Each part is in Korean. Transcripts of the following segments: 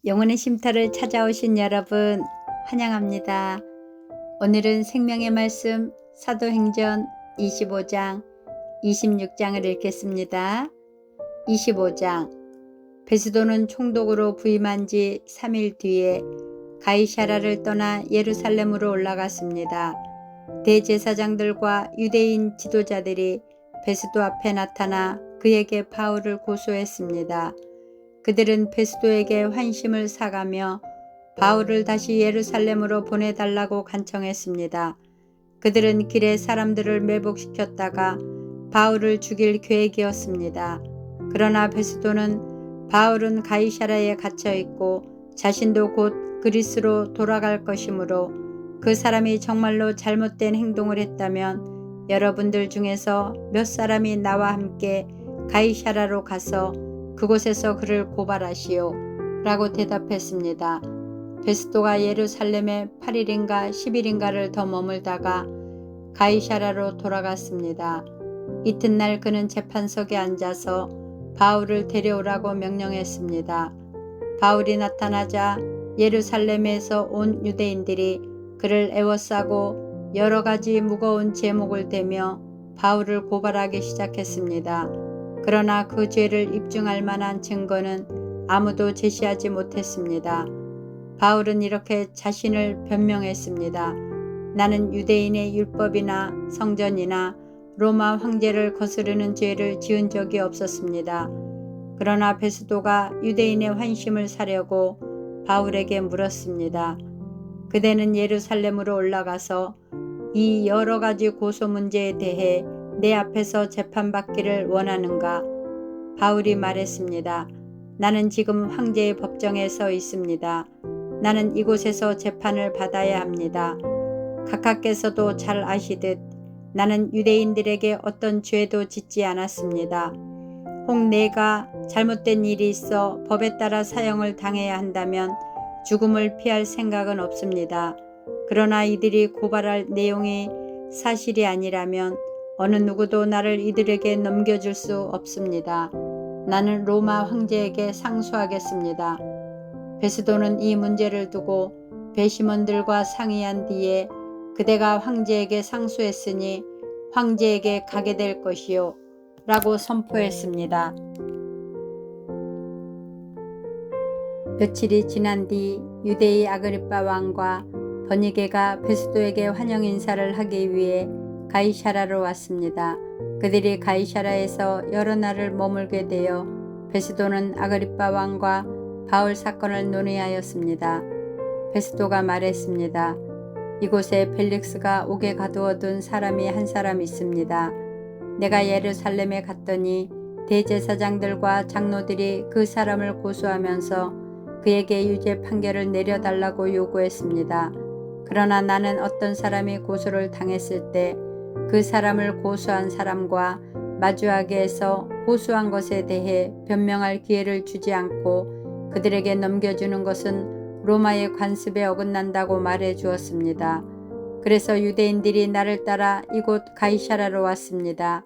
영혼의 쉼터를 찾아오신 여러분 환영합니다. 오늘은 생명의 말씀 사도행전 25장 26장을 읽겠습니다. 25장 베스도는 총독으로 부임한 지 3일 뒤에 가이사랴를 떠나 예루살렘으로 올라갔습니다. 대제사장들과 유대인 지도자들이 베스도 앞에 나타나 그에게 바울을 고소했습니다. 그들은 베스도에게 환심을 사가며 바울을 다시 예루살렘으로 보내달라고 간청했습니다. 그들은 길에 사람들을 매복시켰다가 바울을 죽일 계획이었습니다. 그러나 베스도는 바울은 가이사랴에 갇혀 있고 자신도 곧 그리스로 돌아갈 것이므로 그 사람이 정말로 잘못된 행동을 했다면 여러분들 중에서 몇 사람이 나와 함께 가이사랴로 가서 그곳에서 그를 고발하시오 라고 대답했습니다. 베스도가 예루살렘에 8일인가 10일인가를 더 머물다가 가이사랴로 돌아갔습니다. 이튿날 그는 재판석에 앉아서 바울을 데려오라고 명령했습니다. 바울이 나타나자 예루살렘에서 온 유대인들이 그를 애워싸고 여러 가지 무거운 제목을 대며 바울을 고발하기 시작했습니다. 그러나 그 죄를 입증할 만한 증거는 아무도 제시하지 못했습니다. 바울은 이렇게 자신을 변명했습니다. 나는 유대인의 율법이나 성전이나 로마 황제를 거스르는 죄를 지은 적이 없었습니다. 그러나 베스도가 유대인의 환심을 사려고 바울에게 물었습니다. 그대는 예루살렘으로 올라가서 이 여러 가지 고소 문제에 대해 내 앞에서 재판받기를 원하는가? 바울이 말했습니다. 나는 지금 황제의 법정에 서 있습니다. 나는 이곳에서 재판을 받아야 합니다. 각하께서도 잘 아시듯 나는 유대인들에게 어떤 죄도 짓지 않았습니다. 혹 내가 잘못된 일이 있어 법에 따라 사형을 당해야 한다면 죽음을 피할 생각은 없습니다. 그러나 이들이 고발할 내용이 사실이 아니라면 어느 누구도 나를 이들에게 넘겨줄 수 없습니다. 나는 로마 황제에게 상소하겠습니다. 베스도는 이 문제를 두고 배심원들과 상의한 뒤에 그대가 황제에게 상소했으니 황제에게 가게 될 것이요 라고 선포했습니다. 며칠이 지난 뒤 유대의 아그리빠 왕과 버니게가 베스도에게 환영 인사를 하기 위해 가이사랴로 왔습니다. 그들이 가이사랴에서 여러 날을 머물게 되어 베스도는 아그리빠 왕과 바울 사건을 논의하였습니다. 베스도가 말했습니다. 이곳에 벨릭스가 옥에 가두어둔 사람이 한 사람 있습니다. 내가 예루살렘에 갔더니 대제사장들과 장로들이 그 사람을 고소하면서 그에게 유죄 판결을 내려달라고 요구했습니다. 그러나 나는 어떤 사람이 고소를 당했을 때 그 사람을 고소한 사람과 마주하게 해서 고소한 것에 대해 변명할 기회를 주지 않고 그들에게 넘겨주는 것은 로마의 관습에 어긋난다고 말해 주었습니다. 그래서 유대인들이 나를 따라 이곳 가이사랴로 왔습니다.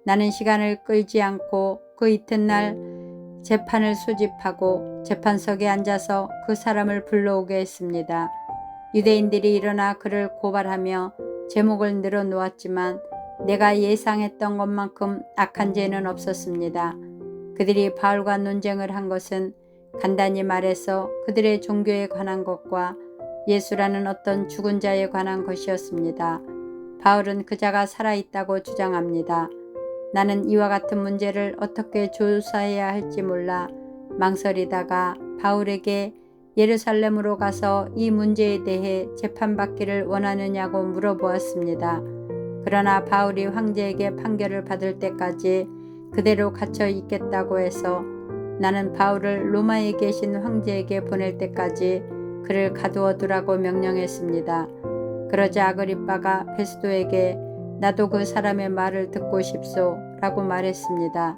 나는 시간을 끌지 않고 그 이튿날 재판을 소집하고 재판석에 앉아서 그 사람을 불러오게 했습니다. 유대인들이 일어나 그를 고발하며 제목을 늘어놓았지만 내가 예상했던 것만큼 악한 죄는 없었습니다. 그들이 바울과 논쟁을 한 것은 간단히 말해서 그들의 종교에 관한 것과 예수라는 어떤 죽은 자에 관한 것이었습니다. 바울은 그자가 살아있다고 주장합니다. 나는 이와 같은 문제를 어떻게 조사해야 할지 몰라 망설이다가 바울에게 예루살렘으로 가서 이 문제에 대해 재판받기를 원하느냐고 물어보았습니다. 그러나 바울이 황제에게 판결을 받을 때까지 그대로 갇혀 있겠다고 해서 나는 바울을 로마에 계신 황제에게 보낼 때까지 그를 가두어 두라고 명령했습니다. 그러자 아그리빠가 베스도에게 나도 그 사람의 말을 듣고 싶소 라고 말했습니다.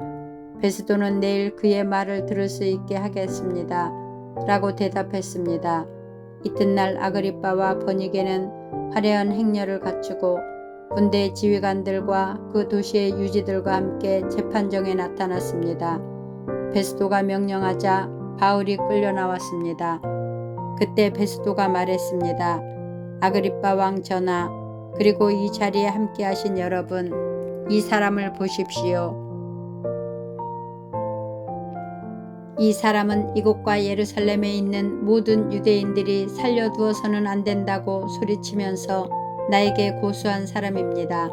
베스도는 내일 그의 말을 들을 수 있게 하겠습니다 라고 대답했습니다. 이튿날 아그리빠와 버니게는 화려한 행렬을 갖추고 군대 지휘관들과 그 도시의 유지들과 함께 재판정에 나타났습니다. 베스도가 명령하자 바울이 끌려 나왔습니다. 그때 베스도가 말했습니다. 아그리빠 왕 전하, 그리고 이 자리에 함께 하신 여러분, 이 사람을 보십시오. 이 사람은 이곳과 예루살렘에 있는 모든 유대인들이 살려두어서는 안 된다고 소리치면서 나에게 고소한 사람입니다.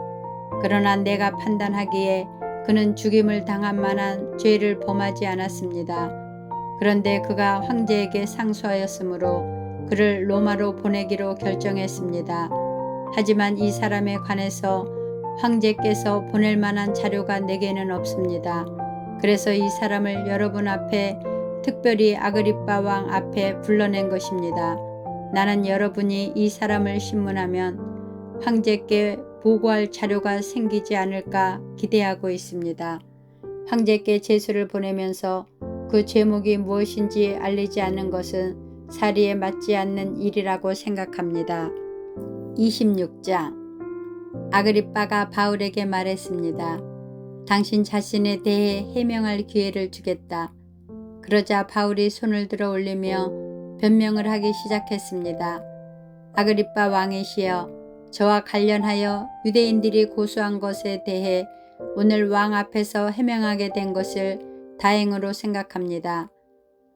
그러나 내가 판단하기에 그는 죽임을 당할 만한 죄를 범하지 않았습니다. 그런데 그가 황제에게 상소하였으므로 그를 로마로 보내기로 결정했습니다. 하지만 이 사람에 관해서 황제께서 보낼 만한 자료가 내게는 없습니다. 그래서 이 사람을 여러분 앞에, 특별히 아그리빠 왕 앞에 불러낸 것입니다. 나는 여러분이 이 사람을 신문하면 황제께 보고할 자료가 생기지 않을까 기대하고 있습니다. 황제께 제수를 보내면서 그 제목이 무엇인지 알리지 않는 것은 사리에 맞지 않는 일이라고 생각합니다. 26장. 아그리빠가 바울에게 말했습니다. 당신 자신에 대해 해명할 기회를 주겠다. 그러자 바울이 손을 들어 올리며 변명을 하기 시작했습니다. 아그리빠 왕이시여, 저와 관련하여 유대인들이 고소한 것에 대해 오늘 왕 앞에서 해명하게 된 것을 다행으로 생각합니다.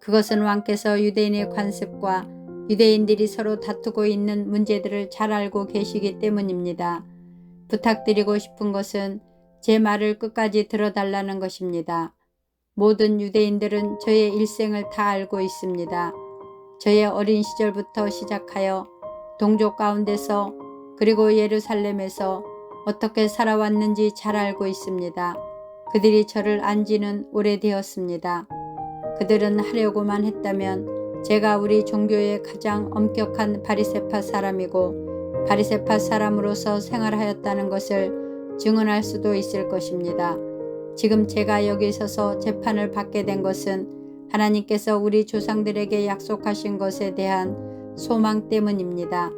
그것은 왕께서 유대인의 관습과 유대인들이 서로 다투고 있는 문제들을 잘 알고 계시기 때문입니다. 부탁드리고 싶은 것은 제 말을 끝까지 들어달라는 것입니다. 모든 유대인들은 저의 일생을 다 알고 있습니다. 저의 어린 시절부터 시작하여 동족 가운데서 그리고 예루살렘에서 어떻게 살아왔는지 잘 알고 있습니다. 그들이 저를 안 지는 오래되었습니다. 그들은 하려고만 했다면 제가 우리 종교의 가장 엄격한 바리새파 사람이고 바리새파 사람으로서 생활하였다는 것을 증언할 수도 있을 것입니다. 지금 제가 여기 서서 재판을 받게 된 것은 하나님께서 우리 조상들에게 약속하신 것에 대한 소망 때문입니다.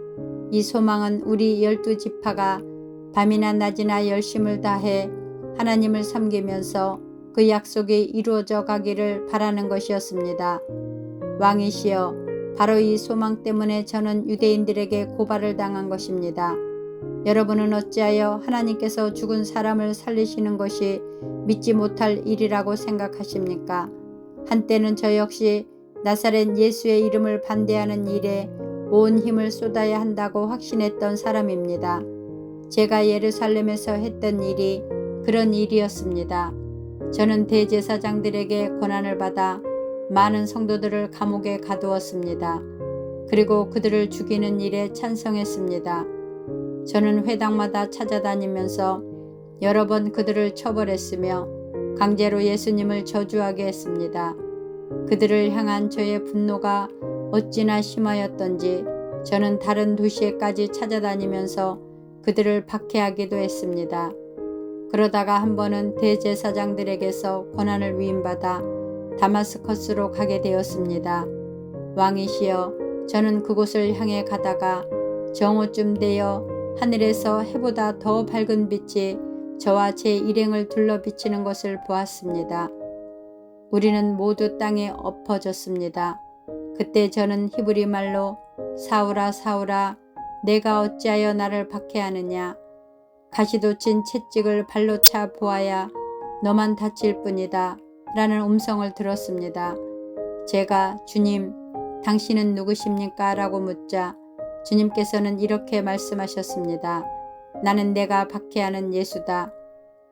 이 소망은 우리 12지파가 밤이나 낮이나 열심을 다해 하나님을 섬기면서 그 약속이 이루어져 가기를 바라는 것이었습니다. 왕이시여, 바로 이 소망 때문에 저는 유대인들에게 고발을 당한 것입니다. 여러분은 어찌하여 하나님께서 죽은 사람을 살리시는 것이 믿지 못할 일이라고 생각하십니까? 한때는 저 역시 나사렛 예수의 이름을 반대하는 일에 온 힘을 쏟아야 한다고 확신했던 사람입니다. 제가 예루살렘에서 했던 일이 그런 일이었습니다. 저는 대제사장들에게 권한을 받아 많은 성도들을 감옥에 가두었습니다. 그리고 그들을 죽이는 일에 찬성했습니다. 저는 회당마다 찾아다니면서 여러 번 그들을 처벌했으며 강제로 예수님을 저주하게 했습니다. 그들을 향한 저의 분노가 어찌나 심하였던지 저는 다른 도시에까지 찾아다니면서 그들을 박해하기도 했습니다. 그러다가 한 번은 대제사장들에게서 권한을 위임받아 다마스커스로 가게 되었습니다. 왕이시여, 저는 그곳을 향해 가다가 정오쯤 되어 하늘에서 해보다 더 밝은 빛이 저와 제 일행을 둘러 비치는 것을 보았습니다. 우리는 모두 땅에 엎어졌습니다. 그때 저는 히브리 말로 사울아 사울아 내가 어찌하여 나를 박해하느냐, 가시돋친 채찍을 발로 차 보아야 너만 다칠 뿐이다 라는 음성을 들었습니다. 제가 주님, 당신은 누구십니까? 라고 묻자 주님께서는 이렇게 말씀하셨습니다. 나는 내가 박해하는 예수다.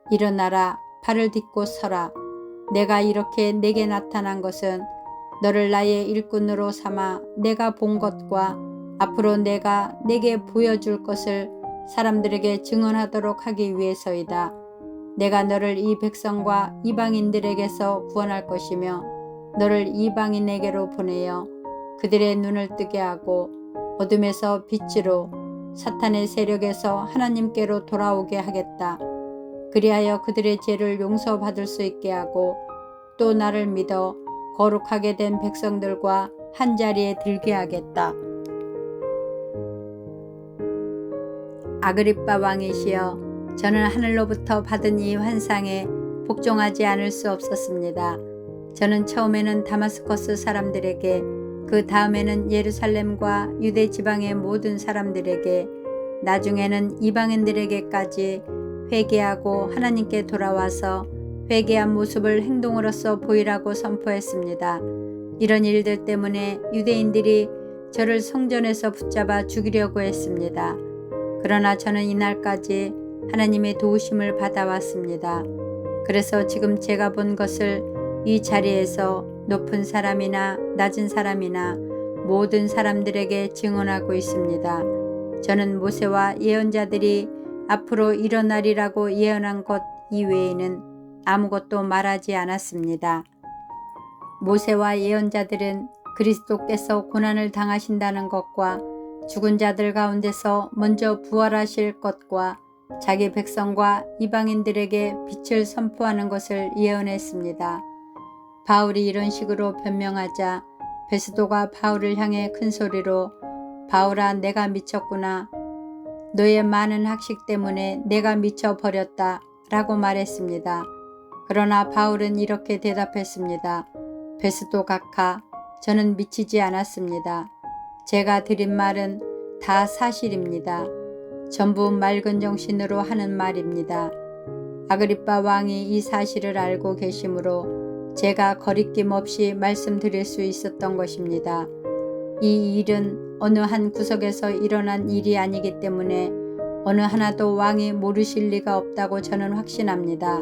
일어나라, 발을 딛고 서라. 내가 이렇게 내게 나타난 것은 너를 나의 일꾼으로 삼아 내가 본 것과 앞으로 내가 내게 보여줄 것을 사람들에게 증언하도록 하기 위해서이다. 내가 너를 이 백성과 이방인들에게서 구원할 것이며 너를 이방인에게로 보내어 그들의 눈을 뜨게 하고 어둠에서 빛으로 사탄의 세력에서 하나님께로 돌아오게 하겠다. 그리하여 그들의 죄를 용서받을 수 있게 하고 또 나를 믿어 거룩하게 된 백성들과 한자리에 들게 하겠다. 아그리빠 왕이시여, 저는 하늘로부터 받은 이 환상에 복종하지 않을 수 없었습니다. 저는 처음에는 다마스커스 사람들에게, 그 다음에는 예루살렘과 유대 지방의 모든 사람들에게, 나중에는 이방인들에게까지 회개하고 하나님께 돌아와서 회개한 모습을 행동으로써 보이라고 선포했습니다. 이런 일들 때문에 유대인들이 저를 성전에서 붙잡아 죽이려고 했습니다. 그러나 저는 이날까지 하나님의 도우심을 받아왔습니다. 그래서 지금 제가 본 것을 이 자리에서 높은 사람이나 낮은 사람이나 모든 사람들에게 증언하고 있습니다. 저는 모세와 예언자들이 앞으로 일어나리라고 예언한 것 이외에는 아무것도 말하지 않았습니다. 모세와 예언자들은 그리스도께서 고난을 당하신다는 것과 죽은 자들 가운데서 먼저 부활하실 것과 자기 백성과 이방인들에게 빛을 선포하는 것을 예언했습니다. 바울이 이런 식으로 변명하자 베스도가 바울을 향해 큰 소리로 바울아, 내가 미쳤구나. 너의 많은 학식 때문에 내가 미쳐버렸다 라고 말했습니다. 그러나 바울은 이렇게 대답했습니다. 베스도 각하, 저는 미치지 않았습니다. 제가 드린 말은 다 사실입니다. 전부 맑은 정신으로 하는 말입니다. 아그리빠 왕이 이 사실을 알고 계시므로 제가 거리낌 없이 말씀드릴 수 있었던 것입니다. 이 일은 어느 한 구석에서 일어난 일이 아니기 때문에 어느 하나도 왕이 모르실 리가 없다고 저는 확신합니다.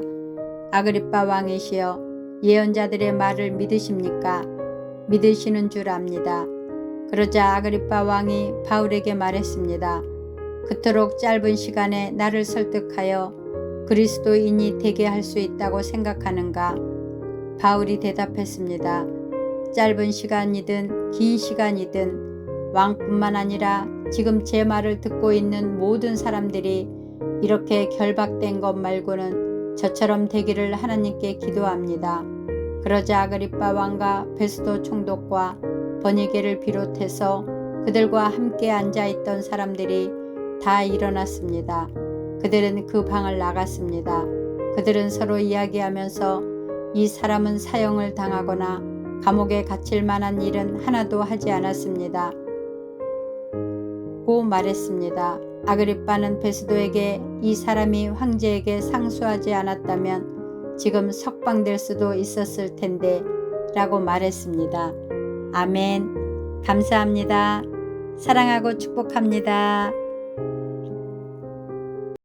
아그리빠 왕이시여, 예언자들의 말을 믿으십니까? 믿으시는 줄 압니다. 그러자 아그리빠 왕이 바울에게 말했습니다. 그토록 짧은 시간에 나를 설득하여 그리스도인이 되게 할 수 있다고 생각하는가? 바울이 대답했습니다. 짧은 시간이든 긴 시간이든 왕뿐만 아니라 지금 제 말을 듣고 있는 모든 사람들이 이렇게 결박된 것 말고는 저처럼 되기를 하나님께 기도합니다. 그러자 아그리빠 왕과 베스도 총독과 버니게를 비롯해서 그들과 함께 앉아있던 사람들이 다 일어났습니다. 그들은 그 방을 나갔습니다. 그들은 서로 이야기하면서 이 사람은 사형을 당하거나 감옥에 갇힐 만한 일은 하나도 하지 않았습니다. 고 말했습니다. 아그리빠는 베스도에게 이 사람이 황제에게 상수하지 않았다면 지금 석방될 수도 있었을 텐데 라고 말했습니다. 아멘. 감사합니다. 사랑하고 축복합니다.